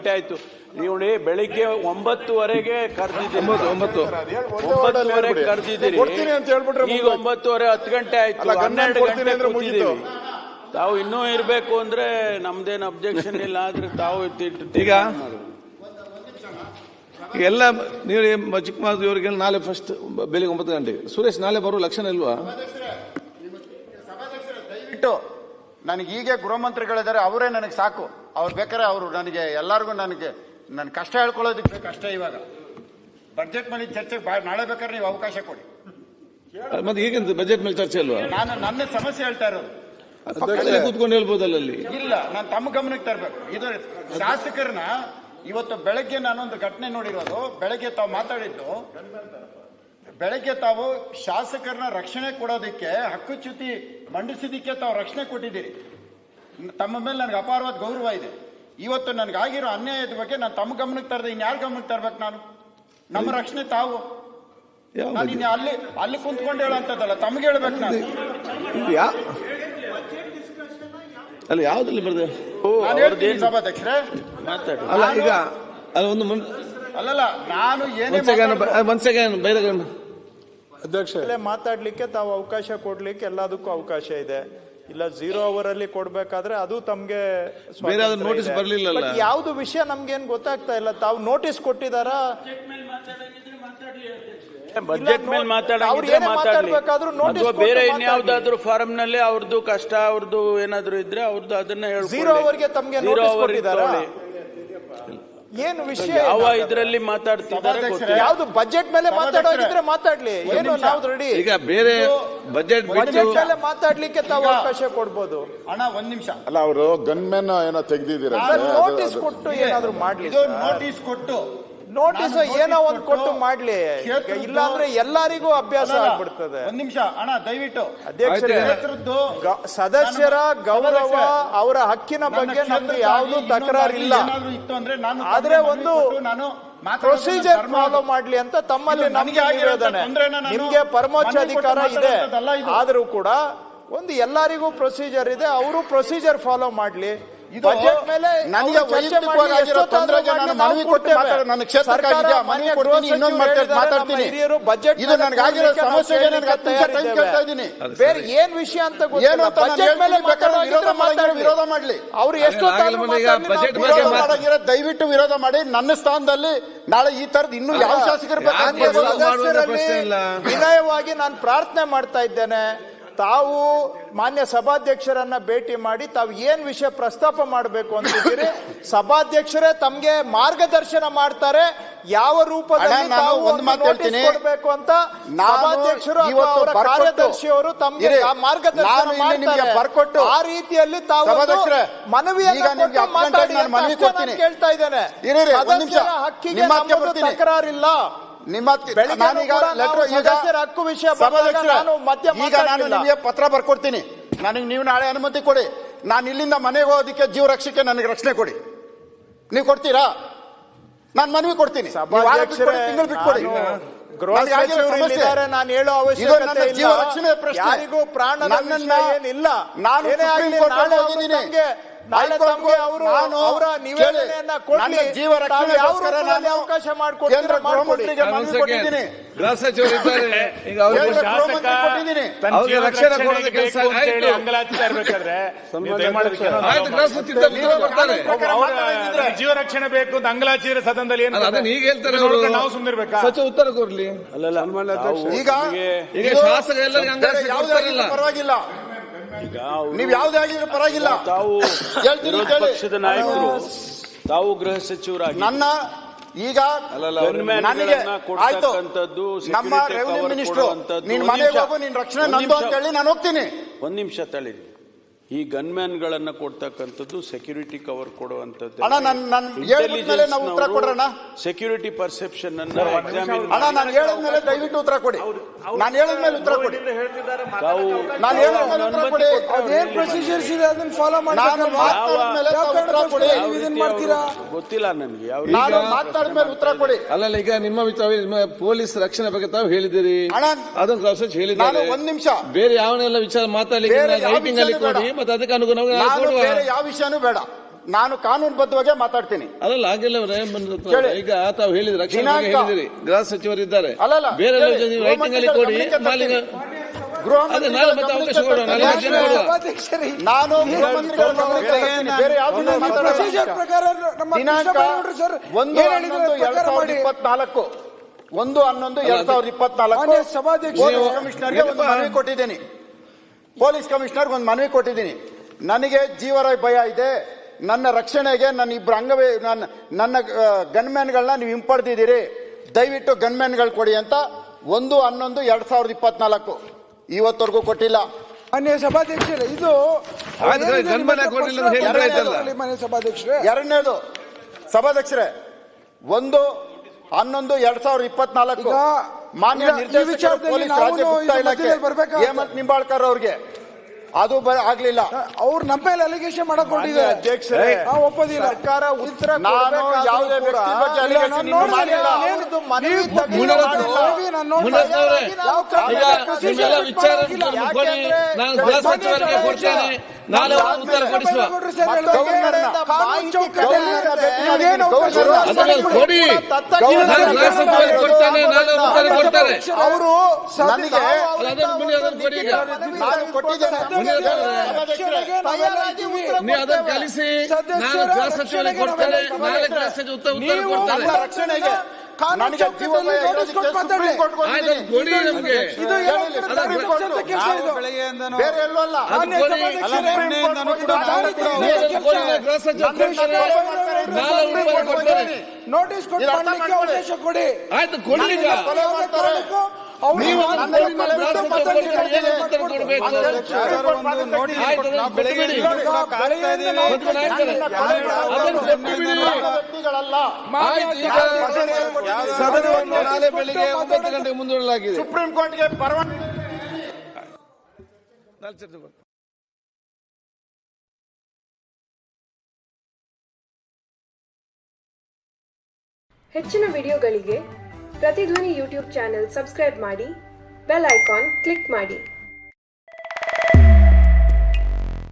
ಗಂಟೆ ಆಯ್ತು. ನೋಡಿ ಬೆಳಿಗ್ಗೆ 9:30ಗೆ ಕರೆದಿದ್ದೀರಿ, 9:30 ಕರೆದಿದ್ದೀರಿ, ಈಗ 9:30 10 ಗಂಟೆ ಆಯ್ತು, 12 ಗಂಟೆ ಕೂತಿದ್ದೀವಿ. ತಾವು ಇನ್ನೂ ಇರಬೇಕು ಅಂದ್ರೆ ನಮ್ದೇನು ಅಬ್ಜೆಕ್ಷನ್ ಇಲ್ಲ. ಆದ್ರೆ ತಾವು ಈಗ ಎಲ್ಲ ನೀವು ಚಿಕ್ಕಮಗಳೂರು ಇವರಿಗೆ ನಾಳೆ ಫಸ್ಟ್ ಬೆಳಿಗ್ಗೆ 9 ಗಂಟೆಗೆ. ಸುರೇಶ್ ನಾಳೆ ಬರುವ ಲಕ್ಷಣ ಇಲ್ವಾ? ನನಗೆ ಈಗ ಗೃಹ ಮಂತ್ರಿಗಳಿದ್ದಾರೆ, ಅವರೇ ನನಗೆ ಸಾಕು. ಅವ್ರು ಬೇಕಾದ್ರೆ ಅವರು ನನಗೆ ಎಲ್ಲರಿಗೂ ನನ್ನ ಕಷ್ಟ ಹೇಳ್ಕೊಳ್ಳೋದಕ್ಕೆ ಬೇಕು ಅಷ್ಟೇ. ಇವಾಗ ಬಜೆಟ್ ಮೇಲೆ ಚರ್ಚೆಗೆ ನಾಳೆ ಬೇಕಾದ್ರೆ ನೀವು ಅವಕಾಶ ಕೊಡಿ. ಮತ್ತೆ ಈಗಿಂತ ಬಜೆಟ್ ಮೇಲೆ ಚರ್ಚೆ ಅಲ್ವಾ? ನಾನು ನನ್ನ ಸಮಸ್ಯೆ ಹೇಳ್ತಾ ಇರೋದು. ಕೂತ್ಕೊಂಡು ಹೇಳ್ಬೋದಲ್ಲ ಅಲ್ಲಿ? ಇಲ್ಲ, ನಾನು ತಮ್ಮ ಗಮನಕ್ಕೆ ತರಬೇಕು. ಇದು ಶಾಸಕರನ್ನ ಇವತ್ತು ಬೆಳಗ್ಗೆ ನಾನೊಂದು ಘಟನೆ ನೋಡಿರೋದು. ಬೆಳಗ್ಗೆ ತಾವು ಮಾತಾಡಿದ್ದು, ಬೆಳಗ್ಗೆ ತಾವು ಶಾಸಕರನ್ನ ರಕ್ಷಣೆ ಕೊಡೋದಕ್ಕೆ ಹಕ್ಕುಚ್ಯುತಿ ಮಂಡಿಸಿದಕ್ಕೆ ತಾವು ರಕ್ಷಣೆ ಕೊಟ್ಟಿದ್ದೀರಿ. ತಮ್ಮ ಮೇಲೆ ನನಗೆ ಅಪಾರವಾದ ಗೌರವ ಇದೆ. ಇವತ್ತು ನನಗಾಗಿರೋ ಅನ್ಯಾಯದ ಬಗ್ಗೆ ನಾನು ತಮ್ಮ ಗಮನಕ್ಕೆ ತರದೆ ಇನ್ಯಾರ ಗಮನಕ್ಕೆ ತರ್ಬೇಕು? ನಾನು ನಮ್ಮ ರಕ್ಷಣೆ ತಾವು ಅಲ್ಲಿ ಕುಂತ್ಕೊಂಡು ಹೇಳೋಂಥದ್ದಲ್ಲ, ತಮ್ಗೆ ಹೇಳ್ಬೇಕು. ನಾನು ಅಲ್ಲ ಯಾವ್ದಲ್ಲಿ ಬರ್ತದೆ ಸಭಾಧ್ಯಕ್ಷರೇ ಮಾತಾಡಿ. ಅಲ್ಲ ಈಗ ಅಲ್ಲ ಒಂದು ಅಲ್ಲಲ್ಲ, ನಾನು ಅಧ್ಯಕ್ಷ ಮಾತಾಡ್ಲಿಕ್ಕೆ ತಾವು ಅವಕಾಶ ಕೊಡ್ಲಿಕ್ಕೆ ಎಲ್ಲದಕ್ಕೂ ಅವಕಾಶ ಇದೆ. ಇಲ್ಲ 0 ಅವರ್ ಅಲ್ಲಿ ಕೊಡ್ಬೇಕಾದ್ರೆ ಅದು ತಮ್ಗೆ ನೋಟಿಸ್ ಬರ್ಲಿಲ್ಲ. ಯಾವ್ದು ವಿಷಯ ನಮ್ಗೇನ್ ಗೊತ್ತಾಗ್ತಾ ಇಲ್ಲ. ತಾವು ನೋಟಿಸ್ ಕೊಟ್ಟಿದಾರಾ? ಬಜೆಟ್ ಮೇಲೆ ಮಾತಾಡೋದಿದ್ರೆ ಮಾತಾಡ್ಬೇಕಾದ್ರೂ ಬೇರೆ ಇನ್ಯಾವ್ದಾದ್ರು ಫಾರಂ ನಲ್ಲಿ ಅವ್ರದ್ದು ಕಷ್ಟ ಅವ್ರದ್ದು ಏನಾದ್ರು ಇದ್ರೆ ಅವ್ರದ್ದು ಅದನ್ನ ಹೇಳ್ಕೊಳ್ಳಿ. 0 ಅವರ್ಗೆ ತಮ್ಗೆ ನೋಟಿಸ್ ಕೊಟ್ಟಿದಾರಾ? ಏನು ವಿಷಯ ಯಾವ ಇದರಲ್ಲಿ ಮಾತಾಡ್ತಿದ್ದಾರೆ? ಯಾವ್ದು ಬಜೆಟ್ ಮೇಲೆ ಮಾತಾಡೋದಿದ್ರೆ ಮಾತಾಡ್ಲಿ, ಏನು ನಾವು ರೆಡಿ. ಈಗ ಬೇರೆ ಬಜೆಟ್ ಮೇಲೆ ಮಾತಾಡ್ಲಿಕ್ಕೆ ತಾವು ಅವಕಾಶ ಕೊಡ್ಬೋದು. ಅಣ್ಣ ಒಂದ್ ನಿಮಿಷ. ಅಲ್ಲ, ಅವರು ಗನ್ಮೆನ್ ಏನೋ ತೆಗ್ದಿದ್ದೀರಾ? ನೋಟಿಸ್ ಕೊಟ್ಟು ಏನಾದ್ರು ಮಾಡ್ಲಿ. ನೋಟಿಸ್ ಕೊಟ್ಟು ನೋಟಿಸ್ ಏನೋ ಒಂದು ಕೊಟ್ಟು ಮಾಡ್ಲಿ, ಇಲ್ಲ ಅಂದ್ರೆ ಎಲ್ಲರಿಗೂ ಅಭ್ಯಾಸ ಆಗ್ಬಿಡ್ತದೆ. ಒಂದ್ ನಿಮಿಷ ಅಣ್ಣ, ದಯವಿಟ್ಟು ಅಧ್ಯಕ್ಷರೇ, ಸದಸ್ಯರ ಗೌರವ ಅವರ ಹಕ್ಕಿನ ಬಗ್ಗೆ ನಮ್ಗೆ ಯಾವ್ದು ತಕರಾರಿಲ್ಲ. ಆದ್ರೆ ಒಂದು ಪ್ರೊಸೀಜರ್ ಫಾಲೋ ಮಾಡ್ಲಿ ಅಂತ ತಮ್ಮಲ್ಲಿ ನಮ್ಗೆ ನಿವೇದನೆ. ನಿಮ್ಗೆ ಪರಮೋಚ್ಚ ಅಧಿಕಾರ ಇದೆ, ಆದ್ರೂ ಕೂಡ ಒಂದು ಎಲ್ಲರಿಗೂ ಪ್ರೊಸೀಜರ್ ಇದೆ, ಅವರು ಪ್ರೊಸೀಜರ್ ಫಾಲೋ ಮಾಡ್ಲಿ. ಬಜೆಟ್ ಮೇಲೆ ನನಗೆ ವೈಯಕ್ತಿಕವಾಗಿರೋ ತೊಂದರೆಗೆ ನಾನು ಮನವಿ ಕೊಟ್ಟು ನನ್ನ ಕ್ಷೇತ್ರಕ್ಕಾಗಿ ಮನವಿ ಕೊಡ್ತೀನಿ, ಇನ್ನೊಂದು ಮಾತಾಡ್ತೀನಿ. ಇದು ನನಗಾಗಿರೋ ಸಮಸ್ಯೆಗೆ ನನಗೆ 10 ನಿಮಿಷ ಟೈಮ್ ಕೇಳ್ತಾ ಇದ್ದೀನಿ. ಬೇರೆ ಏನ್ ವಿಷಯ ಅಂತ ಗೊತ್ತಿಲ್ಲ. ಬಜೆಟ್ ಮೇಲೆ ವಿರೋಧ ಮಾಡ್ಲಿ. ಅವ್ರು ಎಷ್ಟೊತ್ತಾಗಿರೋ ದಯವಿಟ್ಟು ವಿರೋಧ ಮಾಡಿ. ನನ್ನ ಸ್ಥಾನದಲ್ಲಿ ನಾಳೆ ಈ ತರದ ಇನ್ನು ಯಾವ ಶಾಸಕರು ವಿನಯವಾಗಿ ನಾನು ಪ್ರಾರ್ಥನೆ ಮಾಡ್ತಾ ಇದ್ದೇನೆ. ತಾವು ಮಾನ್ಯ ಸಭಾಧ್ಯಕ್ಷರನ್ನ ಭೇಟಿ ಮಾಡಿ ತಾವು ಏನ್ ವಿಷಯ ಪ್ರಸ್ತಾಪ ಮಾಡಬೇಕು ಅಂತಿದ್ದೀರಿ, ಸಭಾಧ್ಯಕ್ಷರೇ ತಮ್ಗೆ ಮಾರ್ಗದರ್ಶನ ಮಾಡ್ತಾರೆ. ಯಾವ ರೂಪದಲ್ಲಿ ಕೊಡಬೇಕು ಅಂತ ಸಭಾಧ್ಯಕ್ಷರು ಅವರ ಕಾರ್ಯದರ್ಶಿಯವರು ತಮ್ಗೆ ಮಾರ್ಗದರ್ಶನ ಮಾಡ್ತಾರೆ. ಬರ್ಕೊಟ್ಟು ಆ ರೀತಿಯಲ್ಲಿ ತಾವು ಮನವಿಯನ್ನು ಮಾತಾಡಿ ಕೇಳ್ತಾ ಇದ್ದೇನೆ. ಸದಸ್ಯರ ಹಕ್ಕಿಗೆ ತಕರಾರಿಲ್ಲ. ನಿಮ್ಮ ಸದಸ್ಯರ ಹಕ್ಕು ವಿಷಯ ಈಗ ನಾನು ನಿಮಗೆ ಪತ್ರ ಬರ್ಕೊಡ್ತೀನಿ. ನನಗೆ ನೀವು ನಾಳೆ ಅನುಮತಿ ಕೊಡಿ. ನಾನು ಇಲ್ಲಿಂದ ಮನೆಗೆ ಹೋಗೋದಕ್ಕೆ ಜೀವ ರಕ್ಷಕ್ಕೆ ನನಗೆ ರಕ್ಷಣೆ ಕೊಡಿ. ನೀವು ಕೊಡ್ತೀರಾ? ನಾನು ಮನವಿ ಕೊಡ್ತೀನಿ. ತಿಂಗಳು ಬಿಟ್ಕೊಡಿ. ನಾನು ಹೇಳೋ ಅವಶ್ಯಕತೆ ಇಲ್ಲ. ಯಾರಿಗೂ ಪ್ರಾಣ ಏನಿಲ್ಲ. ನಾನು ನಾಳೆ ತಮಗೆ ಅವರ ನಿವೇದನೆಯನ್ನ ಕೊಡ್ಲಿ, ಜೀವ ರಕ್ಷಣೆ ಅವಕಾಶ ಮಾಡಿಕೊಡ್ತೀನಿ. ಗೃಹ ಸಚಿವರಿದ್ದಾರೆ, ಈಗ ಅವ್ರಿಗೆ ರಕ್ಷಣೆ ಕೊಡೋದು ಕೆಲಸ ಜೀವ ರಕ್ಷಣೆ ಬೇಕು ಅಂತ ಅಂಗಲಾಚಿದ್ರೆ ಸದನದಲ್ಲಿ ಅದನ್ನ ಈಗ ಹೇಳ್ತಾರೆ. ನಾವು ಸುಮ್ಮನಿರ್ಬೇಕಾ? ಸಚಿವ ಉತ್ತರ ಕೊಡ್ಲಿ. ಈಗ ಶಾಸಕ ಎಲ್ಲರಿಗೂ ಪರವಾಗಿಲ್ಲ, ನೀವು ಯಾವುದೇ ಆಗಿದ್ರು ಪರವಾಗಿಲ್ಲ. ತಾವು ಪಕ್ಷದ ನಾಯಕರು, ತಾವು ಗೃಹ ಸಚಿವರಾಗಿ ನನ್ನ ಈಗ ನನಗೆ ಆಯ್ತು, ನಮ್ಮ ರೆವಿನ್ಯೂ ಮಿನಿಸ್ಟ್ರು ನೀನ್ ಮನೆಗೆ ಹೋಗು, ನಿನ್ ರಕ್ಷಣೆ ನಂದು ಅಂತ ಹೇಳಿ ನಾನು ಹೋಗ್ತೀನಿ. ಒಂದ್ ನಿಮಿಷ ತಳಿ. ಈ ಗನ್ಮ್ಯಾನ್ ಗಳನ್ನ ಕೊಡ್ತಕ್ಕಂಥದ್ದು ಸೆಕ್ಯೂರಿಟಿ ಕವರ್ ಕೊಡುವಂತದ್ದು. ಉತ್ತರ ಕೊಡ್ರಣ. ಸೆಕ್ಯೂರಿಟಿ ಪರ್ಸೆಪ್ಷನ್ ಅನ್ನ ಎಕ್ಸಾಮಿನ್ ಅಣ್ಣ, ನಾನು ಹೇಳಿದ್ಮೇಲೆ ದಯವಿಟ್ಟು ಉತ್ತರ ಕೊಡಿ. ನಾನು ಹೇಳಿದ್ಮೇಲೆ ಉತ್ತರ ಕೊಡಿ. ನಾನು ಹೇಳಿದ್ಮೇಲೆ ಉತ್ತರ ಕೊಡಿ. ಅದೇನ್ ಪ್ರೊಸೀಜರ್ಸ್ ಇದೆ ಅದನ್ನ ಫಾಲೋ ಮಾಡಿ. ನಾನು ಮಾತಾಡಿದ್ಮೇಲೆ ಉತ್ತರ ಕೊಡಿ. ಗೊತ್ತಿಲ್ಲ ನನಗೆ. ನಾನು ಮಾತಾಡಿದ್ಮೇಲೆ ಉತ್ತರ ಕೊಡಿ. ಅಲ್ಲಲ್ಲ, ಈಗ ನಿಮ್ಮ ಪೊಲೀಸ್ ರಕ್ಷಣೆ ಬಗ್ಗೆ ತಾವು ಹೇಳಿದಿರಿ, ಅದನ್ನು ಗೃಹ ಸಚಿವ ಹೇಳಿದ್ದಾರೆ. ಒಂದ್ ನಿಮಿಷ, ಬೇರೆ ಯಾವನೆಲ್ಲ ವಿಚಾರ ಮಾತಾಡಲಿಕ್ಕೆ ರೈಟಿಂಗ್ ಅಲ್ಲಿ ಕೊಡಿ, ಮತ್ತೆ ಅದಕ್ಕೆ ಅನುಗುಣವಾಗಿ ಯಾವ ವಿಷಯನೂ ಬೇಡ. ನಾನು ಕಾನೂನುಬದ್ಧವಾಗಿ ಮಾತಾಡ್ತೀನಿ. ಅಲ್ಲಲ್ಲ ಆಗಿಲ್ಲ ಕೇಳಿ. ಈಗ ತಾವು ಹೇಳಿದ್ರೆ ರಕ್ಷಣೆ ಬಗ್ಗೆ ದಿನಾಂಕ. ಹೇಳಿದಿರಿ, ಗೃಹ ಸಚಿವರಿದ್ದಾರೆ, ಅಲ್ಲಲ್ಲ, ಬೇರೆ ಕೇಳಿ. ರೈಟಿಂಗ್ ಅಲ್ಲಿ ಕೊಡಿ. ಗೃಹ ಅದೇ ನಾಳೆ ಮತ್ತೆ ಅವಕಾಶ ಕೊಡುವ, ನಾಳೆ ರಕ್ಷಣೆ ಕೊಡುವ. ನಾನು ಗೃಹ ಮಂತ್ರಿಗಳ ಗಮನಕ್ಕೆ ತರ್ತೀನಿ. ಬೇರೆ ಯಾವುದನ್ನೂ ಮಾತಾಡೋದಿಲ್ಲ. ದಿನಾಂಕ 1/11/2024 ಪೊಲೀಸ್ ಕಮಿಷನರ್ಗೆ ಒಂದು ಮನವಿ ಕೊಟ್ಟಿದ್ದೀನಿ. ಪೊಲೀಸ್ ಕಮಿಷನರ್ಗೆ ಒಂದು ಮನವಿ ಕೊಟ್ಟಿದ್ದೀನಿ. ನನಗೆ ಜೀವರಾಯ್ ಭಯ ಇದೆ, ನನ್ನ ರಕ್ಷಣೆಗೆ ನನ್ನ ಇಬ್ಬರು ನನ್ನ ಗನ್ಮ್ಯಾನ್ಗಳನ್ನ ನೀವು ಹಿಂಪಡೆದಿದ್ದೀರಿ, ದಯವಿಟ್ಟು ಗನ್ಮ್ಯಾನ್ಗಳು ಕೊಡಿ ಅಂತ 1/11/2024 ಇವತ್ತವರೆಗೂ ಕೊಟ್ಟಿಲ್ಲ. ಮಾನ್ಯ ಸಭಾಧ್ಯಕ್ಷರೇ, ಇದು ಎರಡನೇದು ಸಭಾಧ್ಯಕ್ಷರೇ 1/11/2024 ಮಾನ್ಯ ನಿರ್ದೇಶಕ ಪೊಲೀಸ್ ರಾಜ್ಯ ಗುಪ್ತ ಇಲಾಖೆ ಹೇಮಂತ್ ನಿಂಬಾಳ್ಕರ್ ಅವ್ರಿಗೆ ಅದು ಆಗ್ಲಿಲ್ಲ. ಅವ್ರು ನಮ್ಮ ಮೇಲೆ ಅಲಿಗೇಷನ್ ಮಾಡಕ್ ಹೊರಟಿದ್ದಾರೆ. ಅಧ್ಯಕ್ಷರೇ, ನಾವು ಒಪ್ಪೋದಿಲ್ಲ. ಸರ್ಕಾರ ಉತ್ತರ ನಾನು ಯಾವುದೇ ವ್ಯಕ್ತಿ ಬಗ್ಗೆ allegation ಇನ್ನೂ ಮಾಡಿಲ್ಲ. ನಿಮ್ಮೆಲ್ಲ ವಿಚಾರ ಕೊಡಿ, ನಾನು ಗೃಹ ಸಚಿವರಿಗೆ ಕೊಡ್ತೇನೆ, ನಾಳೆ ಉತ್ತರ ಕೊಡಿಸುವ. ಅದನ್ನು ಕೊಡಿ, ನಾನು ಗೃಹ ಸಚಿವರಿಗೆ ಕೊಡ್ತೇನೆ, ನಾಳೆ ಉತ್ತರ ಕೊಡ್ತಾರೆ. ಅವರು ನನಗೆ ಅದನ್ನು ಕೊಡಿ. ಈಗ ನಾನು ಕೊಟ್ಟಿದ್ದೇನೆ. ನೀವು ಅದನ್ನು ಕಲಿಸಿ, ನಾನು ಗೃಹ ಸಚಿವರಿಗೆ ಕೊಡ್ತೇನೆ, ನಾಳೆ ಗೃಹ ಸಚಿವ ಉತ್ತರ ಕೊಡ್ತಾರೆ. ನನ್ನ ರಕ್ಷಣೆಗೆ ನನಗೆ ಜೀವ ಭಯ ಇರೋದಕ್ಕೆ ಸುಪ್ರೀಂ ಕೋರ್ಟ್ ಆಯ್ತು, ಅದು ಕೊಡಿ ನಮ್ಗೆ. ಬೇರೆ ಎಲ್ಲೂ ಅಲ್ಲ. ಗೃಹ ಸಚಿವ ನಾಳೆ ಉತ್ತರ ಕೊಡ್ತಾರೆ. ನೋಟಿಸ್ ಕೊಟ್ಟು ಮಾಡ್ಲಿಕ್ಕೆ ಅವಕಾಶ ಕೊಡಿ. ಆಯ್ತು, ಕೊಡಿ. ಈಗ ನೀವು ಸದನವನ್ನು ನಾಳೆ ಬೆಳಿಗ್ಗೆ 9 ಗಂಟೆಗೆ ಮುಂದೂಡಲಾಗಿದೆ. ಸುಪ್ರೀಂ ಕೋರ್ಟ್ಗೆ ಪರವಾನಗಿ. ಹೆಚ್ಚಿನ ವಿಡಿಯೋಗಳಿಗೆ ಪ್ರತಿಧ್ವನಿ ಯೂಟ್ಯೂಬ್ ಚಾನೆಲ್ ಸಬ್ಸ್ಕ್ರೈಬ್ ಮಾಡಿ, ಬೆಲ್ ಐಕಾನ್ ಕ್ಲಿಕ್ ಮಾಡಿ.